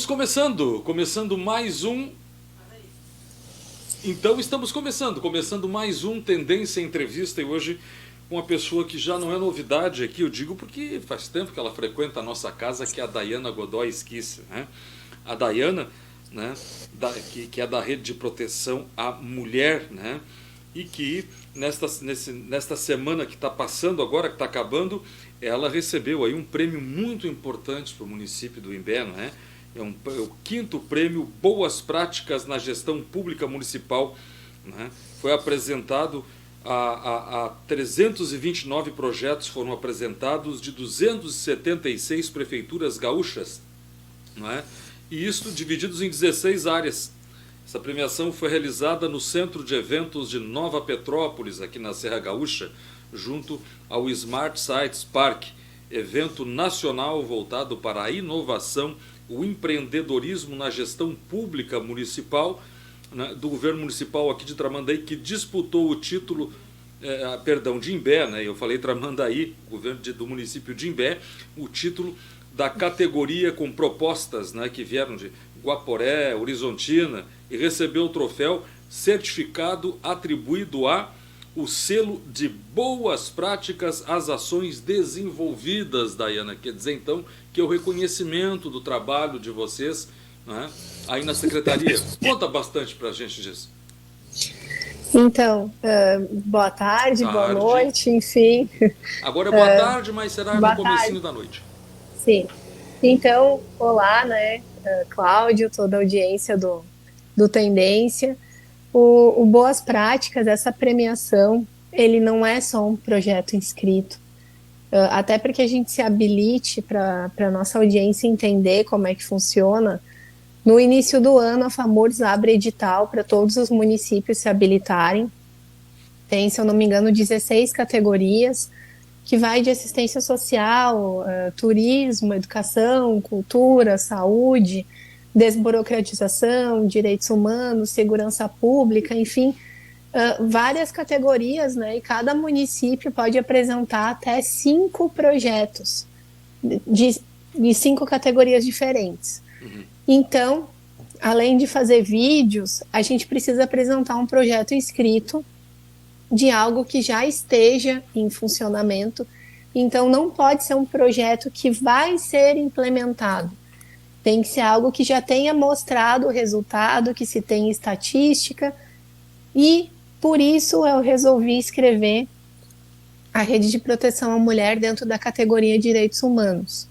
Estamos começando mais um. Então estamos começando mais um Tendência Entrevista, e hoje uma pessoa que já não é novidade aqui, eu digo porque faz tempo que ela frequenta a nossa casa, que é a Dayana Godoy Esquisse, né? A Dayana, né, que é da Rede de Proteção à Mulher, né? E que nesta semana que está passando agora, que está acabando, ela recebeu aí um prêmio muito importante para o município do Imbé, né? É o 5º prêmio Boas Práticas na Gestão Pública Municipal, né? Foi apresentado a 329 projetos foram apresentados de 276 prefeituras gaúchas, né? E isto divididos em 16 áreas. Essa premiação foi realizada no Centro de Eventos de Nova Petrópolis, aqui na Serra Gaúcha, junto ao Smart Sites Park, evento nacional voltado para a inovação, o empreendedorismo na gestão pública municipal, né, do governo municipal aqui de Tramandaí, que disputou o título, de Imbé, né, eu falei Tramandaí, governo do município de Imbé, o título da categoria com propostas, né, que vieram de Guaporé, Horizontina, e recebeu o troféu certificado atribuído o selo de boas práticas às ações desenvolvidas, Dayana. Quer dizer, então, que é o reconhecimento do trabalho de vocês, né, aí na secretaria. Conta bastante para a gente disso. Então, boa tarde, boa noite, enfim. Agora é boa tarde, mas será no comecinho da noite. Sim. Então, olá, né, Cláudio, toda a audiência do Tendência. O Boas Práticas, essa premiação, ele não é só um projeto inscrito, até para que a gente se habilite para a nossa audiência entender como é que funciona. No início do ano, a FAMURS abre edital para todos os municípios se habilitarem. Tem, se eu não me engano, 16 categorias, que vai de assistência social, turismo, educação, cultura, saúde, desburocratização, direitos humanos, segurança pública, enfim, várias categorias, né? E cada município pode apresentar até 5 projetos de 5 categorias diferentes. Uhum. Então, além de fazer vídeos, a gente precisa apresentar um projeto inscrito de algo que já esteja em funcionamento. Então, não pode ser um projeto que vai ser implementado. Tem que ser algo que já tenha mostrado o resultado, que se tenha estatística, e por isso eu resolvi escrever a Rede de Proteção à Mulher dentro da categoria Direitos Humanos.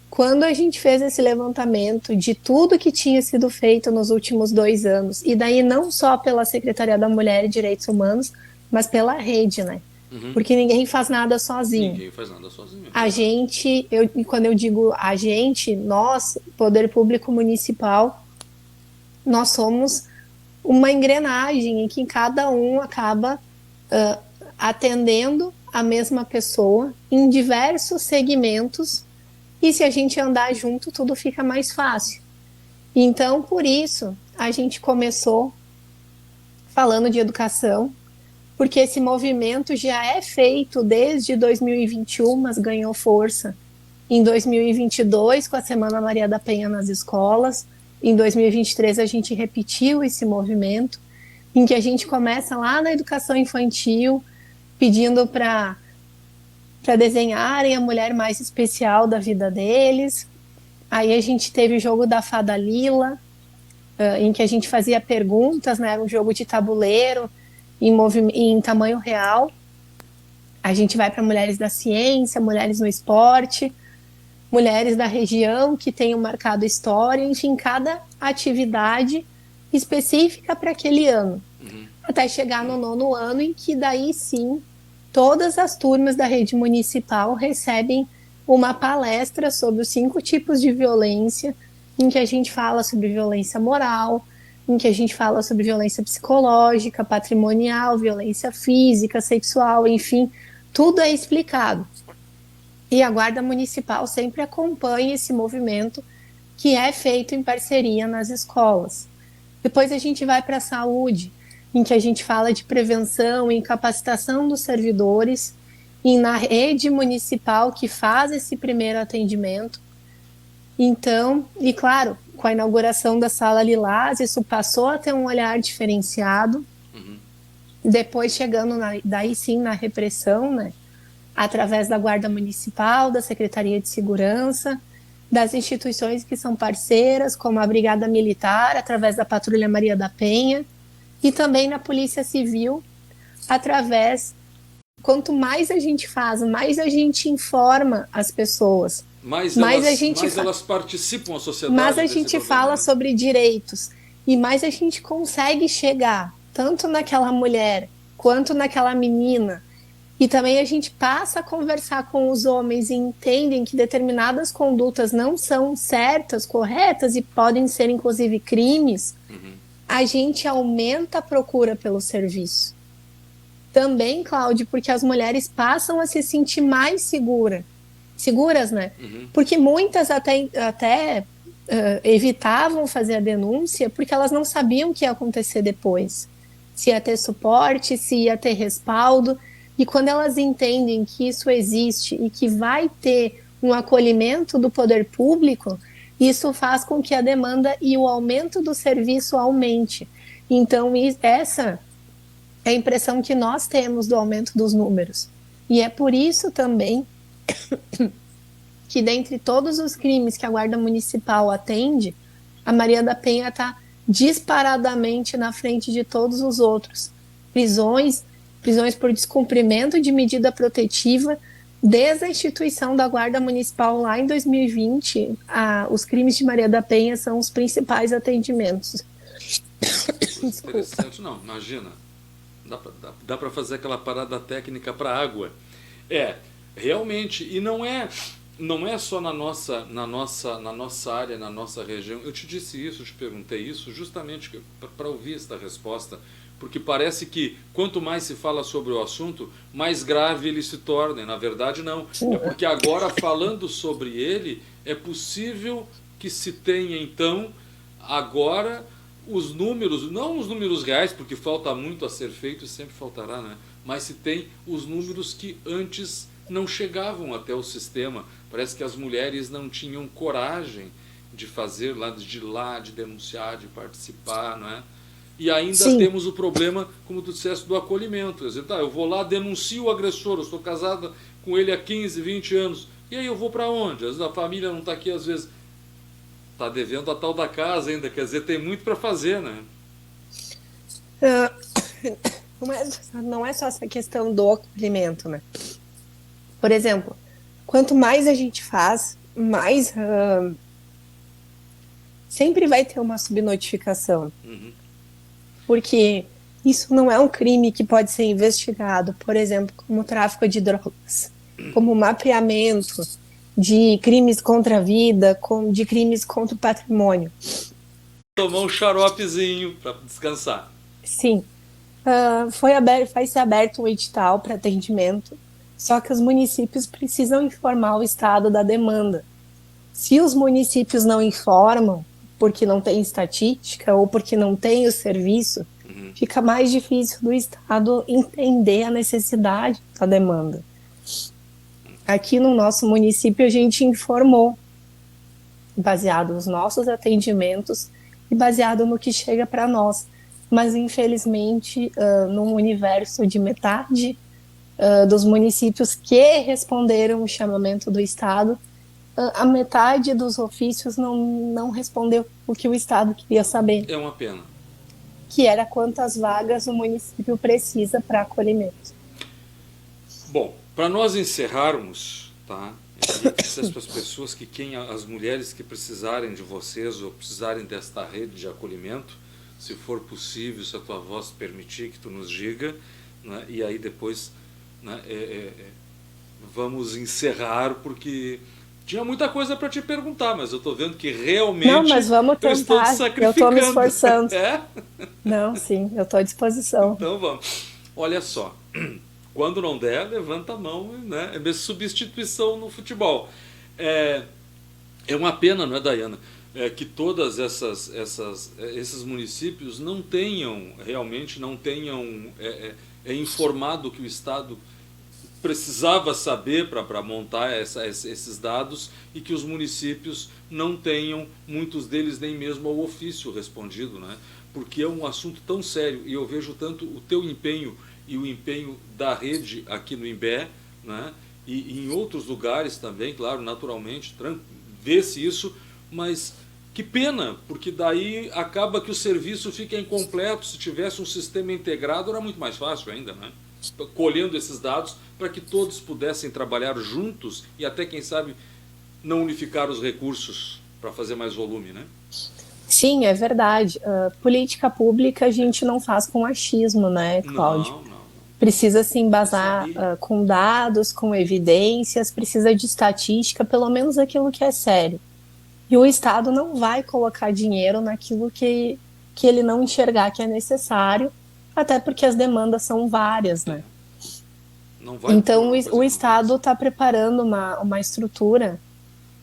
Quando a gente fez esse levantamento de tudo que tinha sido feito nos últimos 2 anos, e daí não só pela Secretaria da Mulher e Direitos Humanos, mas pela rede, né? Uhum. Porque ninguém faz nada sozinho. Ninguém faz nada sozinho. A gente, quando eu digo a gente, nós, Poder Público Municipal, nós somos uma engrenagem em que cada um acaba atendendo a mesma pessoa em diversos segmentos, e se a gente andar junto, tudo fica mais fácil. Então, por isso, a gente começou falando de educação, porque esse movimento já é feito desde 2021, mas ganhou força em 2022 com a Semana Maria da Penha nas escolas. Em 2023 a gente repetiu esse movimento, em que a gente começa lá na educação infantil, pedindo para desenharem a mulher mais especial da vida deles. Aí a gente teve o jogo da Fada Lila, em que a gente fazia perguntas, né, um jogo de tabuleiro, em tamanho real. A gente vai para mulheres da ciência, mulheres no esporte, mulheres da região que tenham marcado história, enfim, cada atividade específica para aquele ano. Uhum. Até chegar no 9º ano, em que daí sim, todas as turmas da rede municipal recebem uma palestra sobre os 5 tipos de violência, em que a gente fala sobre violência moral, em que a gente fala sobre violência psicológica, patrimonial, violência física, sexual, enfim, tudo é explicado. E a Guarda Municipal sempre acompanha esse movimento que é feito em parceria nas escolas. Depois a gente vai para a saúde, em que a gente fala de prevenção e capacitação dos servidores, e na rede municipal que faz esse primeiro atendimento. Então, e claro, com a inauguração da Sala Lilás, isso passou a ter um olhar diferenciado. Uhum. Depois chegando daí sim na repressão, né? Através da Guarda Municipal, da Secretaria de Segurança, das instituições que são parceiras, como a Brigada Militar, através da Patrulha Maria da Penha, e também na Polícia Civil, através... Quanto mais a gente faz, mais a gente informa as pessoas. Mais elas participam da sociedade. Mais a gente fala sobre direitos. E mais a gente consegue chegar, tanto naquela mulher, quanto naquela menina. E também a gente passa a conversar com os homens e entendem que determinadas condutas não são certas, corretas e podem ser, inclusive, crimes. Uhum. A gente aumenta a procura pelo serviço. Também, Cláudio, porque as mulheres passam a se sentir mais seguras, né? Uhum. Porque muitas até evitavam fazer a denúncia porque elas não sabiam o que ia acontecer depois. Se ia ter suporte, se ia ter respaldo. E quando elas entendem que isso existe e que vai ter um acolhimento do poder público, isso faz com que a demanda e o aumento do serviço aumente. Então, essa é a impressão que nós temos do aumento dos números. E é por isso também que, dentre todos os crimes que a Guarda Municipal atende, a Maria da Penha está disparadamente na frente de todos os outros. Prisões por descumprimento de medida protetiva, desde a instituição da Guarda Municipal lá em 2020, os crimes de Maria da Penha são os principais atendimentos. Interessante, não, imagina. Dá para fazer aquela parada técnica para água. Realmente, e não é só na nossa área, na nossa região. Eu te disse isso, te perguntei isso justamente para ouvir esta resposta, porque parece que quanto mais se fala sobre o assunto, mais grave ele se torna. E, na verdade, não. É porque agora, falando sobre ele, é possível que se tenha, então, agora... os números, não os números reais, porque falta muito a ser feito e sempre faltará, né? Mas se tem os números que antes não chegavam até o sistema. Parece que as mulheres não tinham coragem de fazer, de denunciar, de participar, não é? E ainda Sim. Temos o problema, como tu disseste, do acolhimento. Quer dizer, eu vou lá, denuncio o agressor, eu estou casada com ele há 15, 20 anos, e aí eu vou para onde? Às vezes a família não está aqui, às vezes... está devendo a tal da casa ainda, quer dizer, tem muito para fazer, né? Não é só essa questão do acolhimento, né? Por exemplo, quanto mais a gente faz, mais sempre vai ter uma subnotificação. Uhum. Porque isso não é um crime que pode ser investigado, por exemplo, como tráfico de drogas, como mapeamento de crimes contra a vida, de crimes contra o patrimônio. Tomar um xaropezinho para descansar. Sim. Vai ser aberto um edital para atendimento, só que os municípios precisam informar o estado da demanda. Se os municípios não informam, porque não tem estatística ou porque não tem o serviço, fica mais difícil do estado entender a necessidade da demanda. Aqui no nosso município a gente informou, baseado nos nossos atendimentos e baseado no que chega para nós. Mas infelizmente, num universo de metade dos municípios que responderam o chamamento do Estado, a metade dos ofícios não respondeu o que o Estado queria saber. É uma pena. Que era quantas vagas o município precisa para acolhimento. Bom, para nós encerrarmos, tá? Essas pessoas as mulheres que precisarem de vocês ou precisarem desta rede de acolhimento, se for possível, se a tua voz permitir que tu nos diga, né? E aí depois, né, vamos encerrar, porque tinha muita coisa para te perguntar, mas eu estou vendo que realmente não, mas vamos tentar. Eu estou te sacrificando. Eu estou me esforçando. É? Não, sim, eu estou à disposição. Então vamos. Olha só, quando não der, levanta a mão, né? É mesmo substituição no futebol. É uma pena, não é, Dayana? Que todas esses municípios não tenham informado que o Estado precisava saber para montar esses dados, e que os municípios não tenham, muitos deles, nem mesmo ao ofício respondido, né? Porque é um assunto tão sério, e eu vejo tanto o teu empenho e o empenho da rede aqui no Imbé, né? E em outros lugares também, claro, naturalmente, vê-se isso, mas que pena, porque daí acaba que o serviço fica incompleto. Se tivesse um sistema integrado era muito mais fácil ainda, né? Colhendo esses dados para que todos pudessem trabalhar juntos e até, quem sabe, não unificar os recursos para fazer mais volume, né? Sim, é verdade. Política pública a gente não faz com achismo, né, Cláudio? Não, não. Precisa se embasar Saber. Com dados, com evidências, precisa de estatística, pelo menos aquilo que é sério. E o Estado não vai colocar dinheiro naquilo que ele não enxergar que é necessário, até porque as demandas são várias, né? Não vai Então, por uma coisa o que não vai. Estado está preparando uma estrutura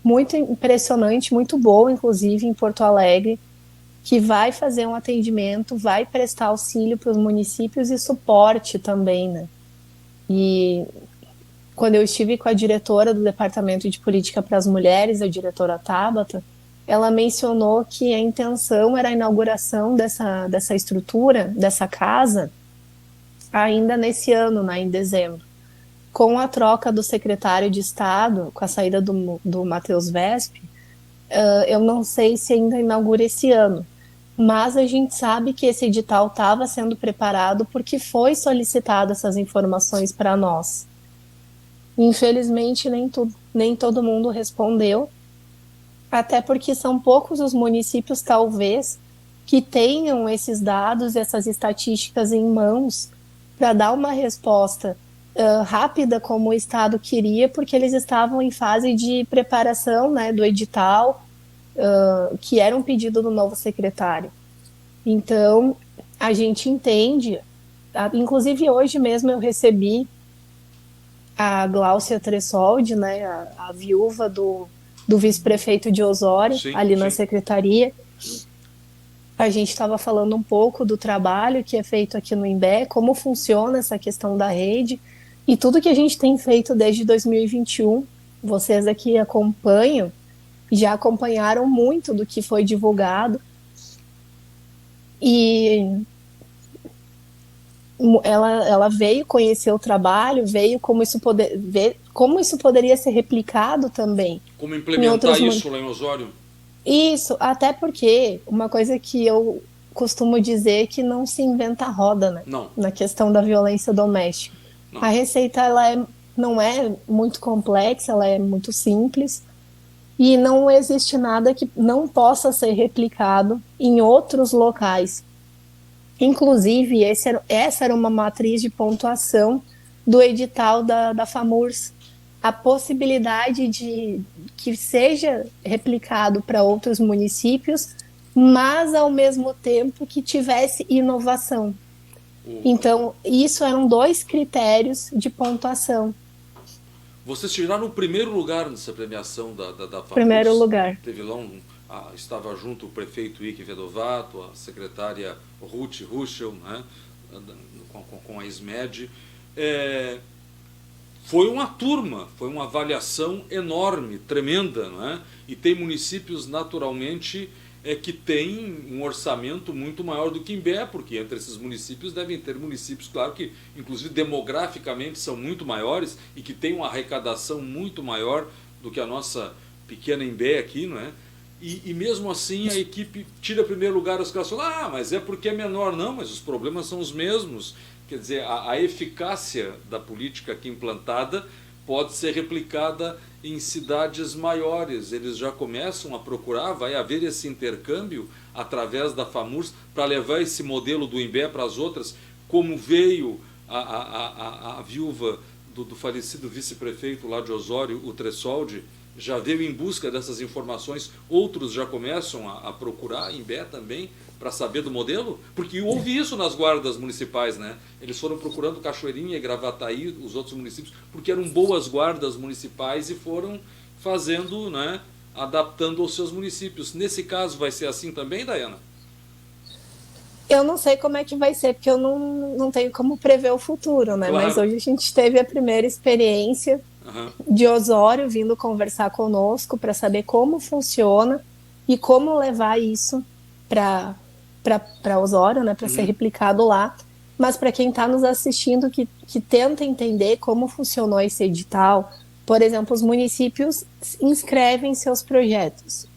muito impressionante, muito boa, inclusive, em Porto Alegre, que vai fazer um atendimento, vai prestar auxílio para os municípios e suporte também, né? E quando eu estive com a diretora do Departamento de Política para as Mulheres, a diretora Tabata, ela mencionou que a intenção era a inauguração dessa estrutura, dessa casa, ainda nesse ano, né, em dezembro. Com a troca do secretário de Estado, com a saída do Matheus Vesp, eu não sei se ainda inaugura esse ano, mas a gente sabe que esse edital estava sendo preparado porque foi solicitado essas informações para nós. Infelizmente, nem todo mundo respondeu, até porque são poucos os municípios, talvez, que tenham esses dados, essas estatísticas em mãos para dar uma resposta rápida como o Estado queria, porque eles estavam em fase de preparação, né, do edital, que era um pedido do novo secretário. Então, a gente entende, inclusive hoje mesmo eu recebi a Gláucia Tressoldi, né, a viúva do vice-prefeito de Osório, Sim, ali na sim. secretaria. A gente estava falando um pouco do trabalho que é feito aqui no Imbé, como funciona essa questão da rede, e tudo que a gente tem feito desde 2021. Vocês aqui acompanham, já acompanharam muito do que foi divulgado, e ela veio conhecer o trabalho, veio ver como isso poderia ser replicado também. Como implementar isso lá em Osório? Isso, até porque uma coisa que eu costumo dizer é que não se inventa roda, né? Não. Na questão da violência doméstica. Não. A receita não é muito complexa, ela é muito simples, e não existe nada que não possa ser replicado em outros locais. Inclusive, essa era uma matriz de pontuação do edital da FAMURS. A possibilidade de que seja replicado para outros municípios, mas ao mesmo tempo que tivesse inovação. Então, isso eram 2 critérios de pontuação. Vocês tiraram o primeiro lugar nessa premiação da FAMURS. Primeiro lugar. Teve lá estava junto o prefeito Ike Vedovato, a secretária Ruth Ruschel, né, com a SMED. Foi uma turma, foi uma avaliação enorme, tremenda, não é? E tem municípios, naturalmente, que têm um orçamento muito maior do que Imbé, porque entre esses municípios devem ter municípios, claro que, inclusive, demograficamente são muito maiores e que têm uma arrecadação muito maior do que a nossa pequena Imbé aqui, não é? E mesmo assim a equipe tira primeiro lugar, os caras falam, mas é porque é menor. Não, mas os problemas são os mesmos. Quer dizer, a eficácia da política aqui implantada pode ser replicada em cidades maiores. Eles já começam a procurar, vai haver esse intercâmbio através da FAMURS para levar esse modelo do Imbé para as outras, como veio a viúva do falecido vice-prefeito lá de Osório, o Tressoldi, já veio em busca dessas informações. Outros já começam a procurar Imbé também para saber do modelo, porque houve isso nas guardas municipais, né? Eles foram procurando Cachoeirinha e Gravataí, os outros municípios, porque eram boas guardas municipais e foram fazendo, né, adaptando aos seus municípios. Nesse caso vai ser assim também, Daiana? Eu não sei como é que vai ser, porque eu não tenho como prever o futuro, né? Claro. Mas hoje a gente teve a primeira experiência de Osório vindo conversar conosco para saber como funciona e como levar isso para Osório, né? Para ser replicado lá. Mas para quem está nos assistindo que tenta entender como funcionou esse edital, por exemplo, os municípios inscrevem seus projetos.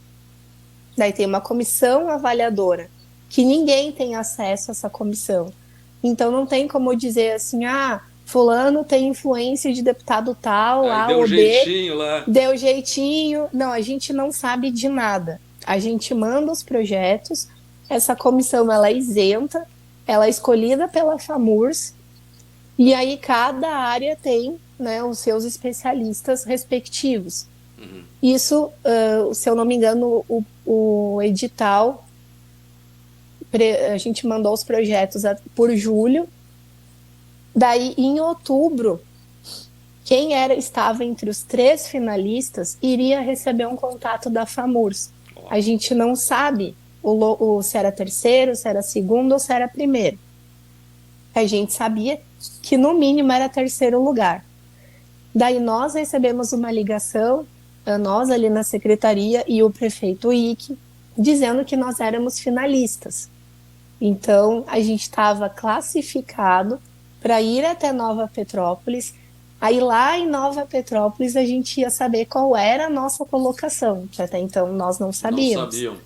Daí tem uma comissão avaliadora, que ninguém tem acesso a essa comissão. Então não tem como dizer assim, fulano tem influência de deputado tal, Aí A deu um ou jeitinho B, lá. deu jeitinho. Não, a gente não sabe de nada. A gente manda os projetos, essa comissão ela é isenta, ela é escolhida pela FAMURS, e aí cada área tem, né, os seus especialistas respectivos. Isso, se eu não me engano, o edital, a gente mandou os projetos por julho. Daí, em outubro, quem estava entre os 3 finalistas iria receber um contato da FAMURS. A gente não sabe se era terceiro, se era segundo ou se era primeiro. A gente sabia que, no mínimo, era terceiro lugar. Daí nós recebemos uma ligação, nós ali na secretaria e o prefeito Ike, dizendo que nós éramos finalistas. Então, a gente estava classificado para ir até Nova Petrópolis. Aí lá em Nova Petrópolis a gente ia saber qual era a nossa colocação, que até então nós não sabíamos. Não sabiam.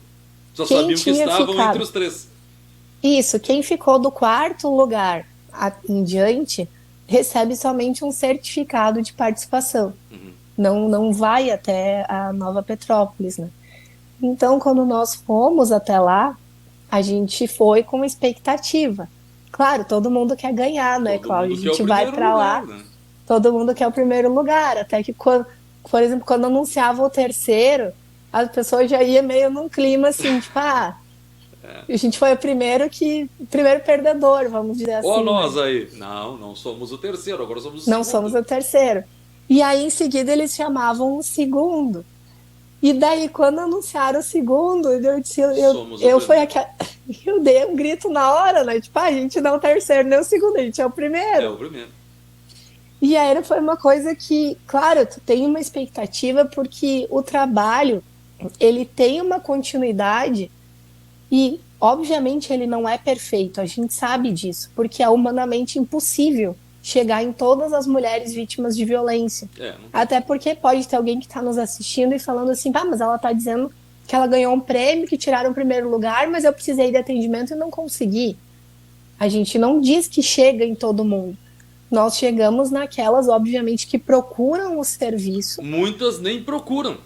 Só Quem sabiam que tinha estavam ficado? entre os 3. Isso, quem ficou do 4º lugar em diante recebe somente um certificado de participação. Não vai até a Nova Petrópolis, né? Então, quando nós fomos até lá, a gente foi com expectativa. Claro, todo mundo quer ganhar, né, Cláudio? A gente vai para lá, né? todo mundo quer o primeiro lugar. Até que, por exemplo, quando anunciava o terceiro, as pessoas já iam meio num clima assim, tipo, a gente foi o primeiro perdedor, vamos dizer assim. Nós né? aí. Não somos o terceiro, agora somos o Não segundo. somos o terceiro. E aí, em seguida, eles chamavam o segundo. E daí, quando anunciaram o segundo, eu dei um grito na hora, né? Tipo, a gente não é o terceiro nem o segundo, a gente é o primeiro. É o primeiro. E aí foi uma coisa que, claro, tu tem uma expectativa porque o trabalho, ele tem uma continuidade e, obviamente, ele não é perfeito, a gente sabe disso, porque é humanamente impossível chegar em todas as mulheres vítimas de violência. Até porque pode ter alguém que está nos assistindo e falando assim, mas ela está dizendo que ela ganhou um prêmio, que tiraram o primeiro lugar, mas eu precisei de atendimento e não consegui. A gente não diz que chega em todo mundo. Nós chegamos naquelas, obviamente, que procuram o serviço. Muitas nem procuram.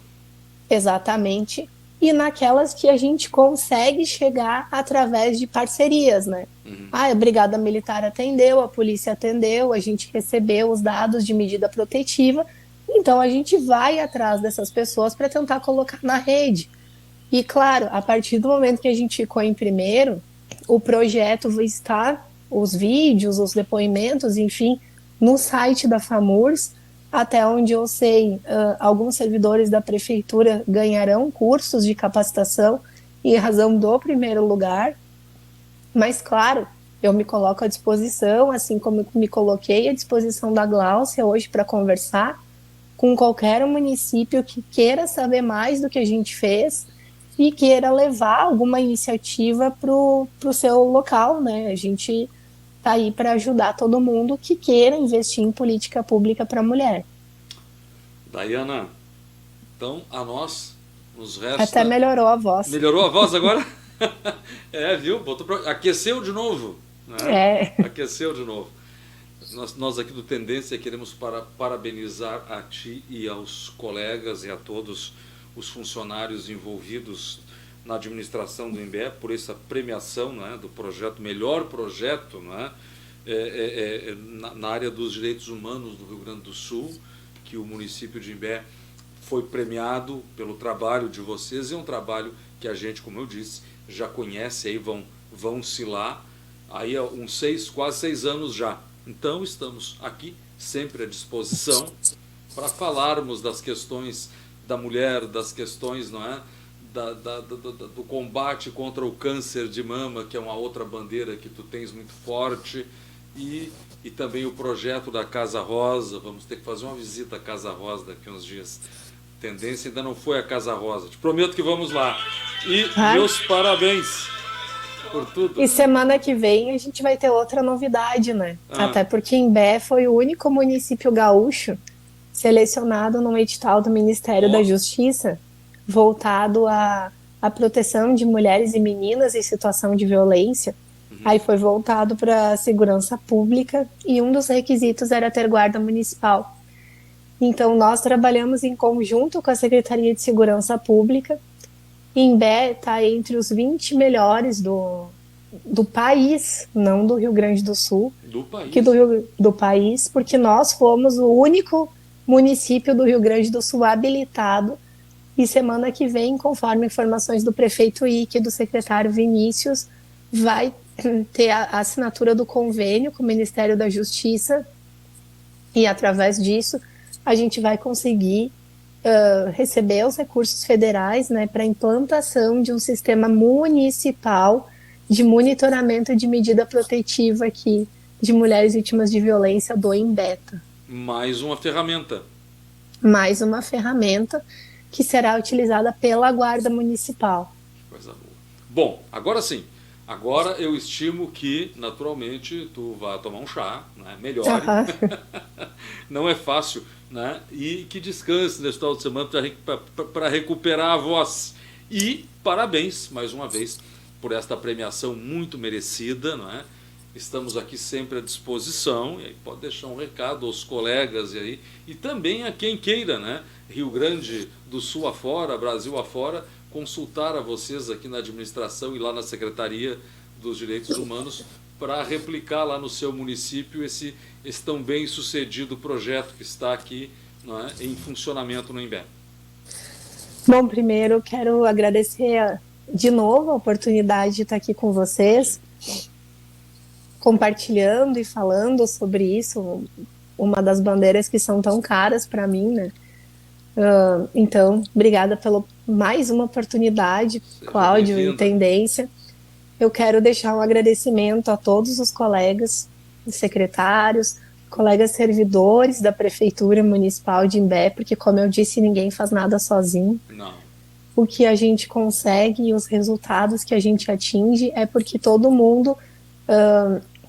Exatamente. E naquelas que a gente consegue chegar através de parcerias, né? A Brigada Militar atendeu, a polícia atendeu, a gente recebeu os dados de medida protetiva, então a gente vai atrás dessas pessoas para tentar colocar na rede. E claro, a partir do momento que a gente ficou em primeiro, o projeto vai estar, os vídeos, os depoimentos, enfim, no site da FAMURS. Até onde eu sei, alguns servidores da prefeitura ganharão cursos de capacitação em razão do primeiro lugar. Mas, claro, eu me coloco à disposição, assim como me coloquei à disposição da Gláucia hoje para conversar com qualquer município que queira saber mais do que a gente fez e queira levar alguma iniciativa para o seu local, né? A gente está aí para ajudar todo mundo que queira investir em política pública para a mulher. Dayana, então a nós nos resta... Até melhorou a voz. Melhorou a voz agora? Viu? Aqueceu de novo. Né? Aqueceu de novo. Nós aqui do Tendência queremos parabenizar a ti e aos colegas e a todos os funcionários envolvidos na administração do Imbé por essa premiação, né, do projeto, melhor projeto, né, na área dos direitos humanos do Rio Grande do Sul, que o município de Imbé foi premiado pelo trabalho de vocês. É um trabalho que a gente, como eu disse, já conhece, aí vão-se lá, aí há quase 6 anos já. Então estamos aqui sempre à disposição para falarmos das questões da mulher, das questões, não é, do combate contra o câncer de mama, que é uma outra bandeira que tu tens muito forte, e também o projeto da Casa Rosa. Vamos ter que fazer uma visita à Casa Rosa daqui a uns dias. Tendência ainda não foi a Casa Rosa. Te prometo que vamos lá. E meus parabéns por tudo. E semana que vem a gente vai ter outra novidade, né? Até porque Imbé foi o único município gaúcho selecionado num edital do Ministério da Justiça voltado à proteção de mulheres e meninas em situação de violência. Aí foi voltado para a segurança pública e um dos requisitos era ter guarda municipal. Então nós trabalhamos em conjunto com a Secretaria de Segurança Pública. Imbé está entre os 20 melhores do país, não do Rio Grande do Sul, do país, porque nós fomos o único município do Rio Grande do Sul habilitado. E semana que vem, conforme informações do prefeito Ike e do secretário Vinícius, vai ter a assinatura do convênio com o Ministério da Justiça, e através disso a gente vai conseguir receber os recursos federais, né, para a implantação de um sistema municipal de monitoramento de medida protetiva aqui de mulheres vítimas de violência do Imbeta. Mais uma ferramenta. Mais uma ferramenta que será utilizada pela Guarda Municipal. Coisa boa. Bom, agora sim. Agora eu estimo que, naturalmente, tu vai tomar um chá, né? Melhore. Não é fácil, né? E que descanse nesse final de semana para recuperar a voz. E parabéns, mais uma vez, por esta premiação muito merecida, não é? Estamos aqui sempre à disposição, e aí pode deixar um recado aos colegas e também a quem queira, né? Rio Grande do Sul afora, Brasil afora, consultar a vocês aqui na administração e lá na Secretaria dos Direitos Humanos para replicar lá no seu município esse tão bem sucedido projeto que está aqui, não é, em funcionamento no Imbé. Bom, primeiro quero agradecer de novo a oportunidade de estar aqui com vocês, compartilhando e falando sobre isso, uma das bandeiras que são tão caras para mim, né? Então, obrigada pela mais uma oportunidade, Cláudio e Tendência. Eu quero deixar um agradecimento a todos os colegas secretários, colegas servidores da Prefeitura Municipal de Imbé, porque, como eu disse, ninguém faz nada sozinho. Não. O que a gente consegue e os resultados que a gente atinge é porque todo mundo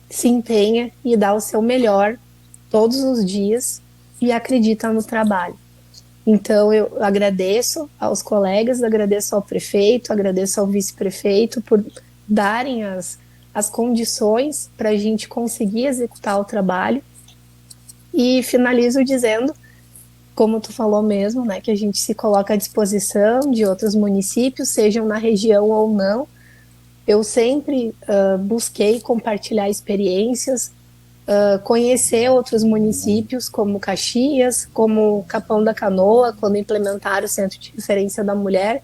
se empenha e dá o seu melhor todos os dias e acredita no trabalho. Então eu agradeço aos colegas, agradeço ao prefeito, agradeço ao vice-prefeito por darem as condições para a gente conseguir executar o trabalho. E finalizo dizendo, como tu falou mesmo, né, que a gente se coloca à disposição de outros municípios, sejam na região ou não. Eu sempre busquei compartilhar experiências, conhecer outros municípios como Caxias, como Capão da Canoa, quando implementaram o Centro de Referência da Mulher,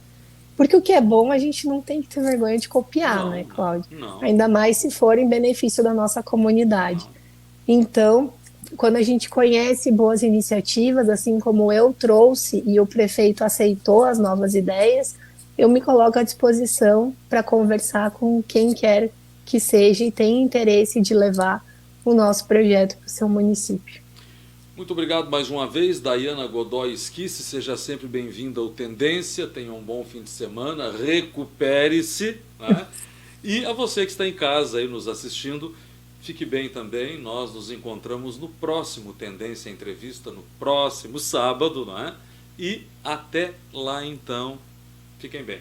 porque o que é bom a gente não tem que ter vergonha de copiar, né, Cláudio? Não. Ainda mais se for em benefício da nossa comunidade. Então, quando a gente conhece boas iniciativas, assim como eu trouxe e o prefeito aceitou as novas ideias, eu me coloco à disposição para conversar com quem quer que seja e tem interesse de levar o nosso projeto para o seu município. Muito obrigado mais uma vez, Daiana Godoy Esquisse, seja sempre bem-vinda ao Tendência, tenha um bom fim de semana, recupere-se, né? E a você que está em casa aí nos assistindo, fique bem também, nós nos encontramos no próximo Tendência Entrevista, no próximo sábado, não é? E até lá então, fiquem bem.